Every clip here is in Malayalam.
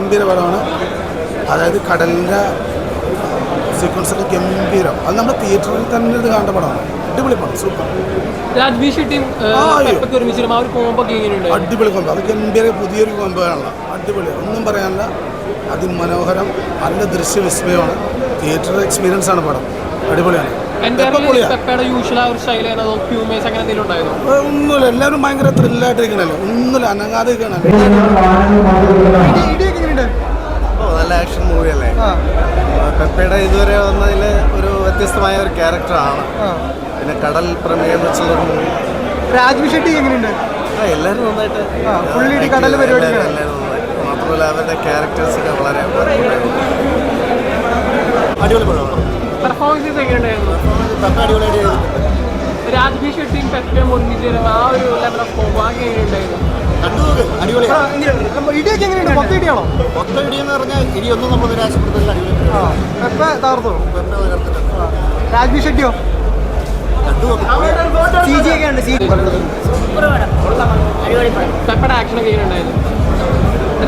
ഗംഭീര പടമാണ്. അതായത് കടലിൻ്റെ സീക്വൻസൊക്കെ ഗംഭീരം. അത് നമ്മൾ തിയേറ്ററിൽ തന്നെ ഇത് കാണേണ്ട പടമാണ്. അടിപൊളി പടം, സൂപ്പർ. അടിപൊളി കോമ്പോ, അത് ഗംഭീര പുതിയൊരു കോമ്പോയാണല്ലോ. അടിപൊളി, ഒന്നും പറയാനില്ല. അതിമനോഹരം, നല്ല ദൃശ്യവിസ്മയമാണ്. തിയേറ്റർ എക്സ്പീരിയൻസ് ആണ് പടം. അടിപൊളിയാണ്. ഒന്നുമില്ല, എല്ലാവരും ഭയങ്കര ത്രില്ലായിട്ടിരിക്കണല്ലോ. ഒന്നുമില്ല, അനങ്ങാതെ നല്ല ആക്ഷൻ മൂവിയല്ലേ. പെപ്പയുടെ ഇതുവരെ വന്നതിൽ ഒരു വ്യത്യസ്തമായ ഒരു ക്യാരക്ടറാണ്. പിന്നെ കടൽ പ്രമേയം വെച്ചുള്ളൊരു മൂവി. രാജ്വി ഷെട്ടി എങ്ങനെയുണ്ട്? എല്ലാവരും നന്നായിട്ട് കടൽ പരിപാടി മാത്രമല്ല അവരുടെ ക്യാരക്ടേഴ്സൊക്കെ വളരെ അടിപൊളി പടമാണ്. പെർഫോമൻസസ് എങ്ങനെയുണ്ടായിരുന്നു? അടിപൊളിയായിട്ട് രാജ്വി ഷെട്ടിയും പെപ്പയും ഒരുമിച്ച് ആ ഒരു ലെവൽ ഓഫ് കോമ്പോ എങ്ങനെയുണ്ടായിരുന്നു? ഇടിയൊക്കെ എങ്ങനെയുണ്ട്? മൊത്തം ഇടിയാണോ? മൊത്തം ഇടിയെന്ന് പറഞ്ഞാൽ ഇടിയൊന്നും നമ്മൾ നിരാശപ്പെടുത്തില്ല. പെപ്പ തകർത്തോ? രാജ്വി ഷെട്ടിയോ? പെപ്പയുടെ ആക്ഷൻ ഒക്കെ എങ്ങനെയുണ്ടായിരുന്നു?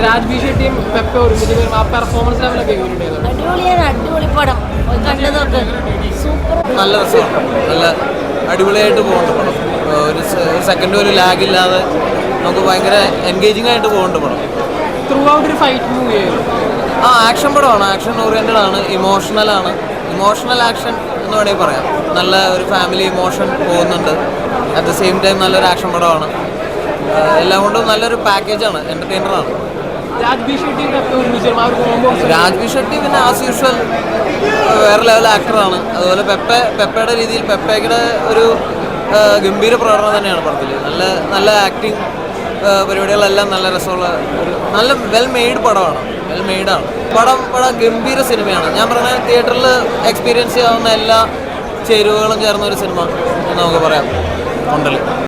രാജ്വി ഷെട്ടിയും പെപ്പ ഒരുമിച്ച് ആ പെർഫോമൻസ് ലെവലൊക്കെ എങ്ങനെയുണ്ടായിരുന്നു? അടിപൊളി പടം, നല്ല രസമാണ്. നല്ല അടിപൊളിയായിട്ട് പോകുന്നുണ്ട് പടം. ഒരു സെക്കൻഡ് ഒരു ലാഗ് ഇല്ലാതെ നമുക്ക് ഭയങ്കര എൻഗേജിങ് ആയിട്ട് പോകുന്നുണ്ട് പടം. ത്രൂ ഔട്ട് ഒരു ഫൈറ്റ് മൂവി ആയിരുന്നു. ആക്ഷൻ പടമാണ്. ആക്ഷൻ ഓറിയൻറ്റഡ് ആണ്. ഇമോഷണലാണ്. ഇമോഷണൽ ആക്ഷൻ എന്ന് വേണമെങ്കിൽ പറയാം. നല്ല ഒരു ഫാമിലി ഇമോഷൻ പോകുന്നുണ്ട്. അറ്റ് ദ സെയിം ടൈം നല്ലൊരു ആക്ഷൻ പടമാണ്. എല്ലാം കൊണ്ടും നല്ലൊരു പാക്കേജാണ്. എൻ്റർടൈനറാണ്. രാജ്വി ഷെട്ടി പിന്നെ ആസ് യൂഷ്വൽ വേറെ ലെവൽ ആക്ടറാണ്. അതുപോലെ പെപ്പയുടെ രീതിയിൽ പെപ്പയുടെ ഒരു ഗംഭീര പ്രകടനം തന്നെയാണ് പടത്തിൽ. നല്ല ആക്ടിങ് പരിപാടികളെല്ലാം നല്ല രസമുള്ള ഒരു നല്ല വെൽ മെയ്ഡ് പടമാണ്. വെൽ മെയ്ഡാണ് പടം. ഗംഭീര സിനിമയാണ്. ഞാൻ പറഞ്ഞ തിയേറ്ററിൽ എക്സ്പീരിയൻസ് ചെയ്യാവുന്ന എല്ലാ ചേരുവകളും ചേർന്ന ഒരു സിനിമ എന്ന് നമുക്ക് പറയാം. ഉണ്ടല്ലോ.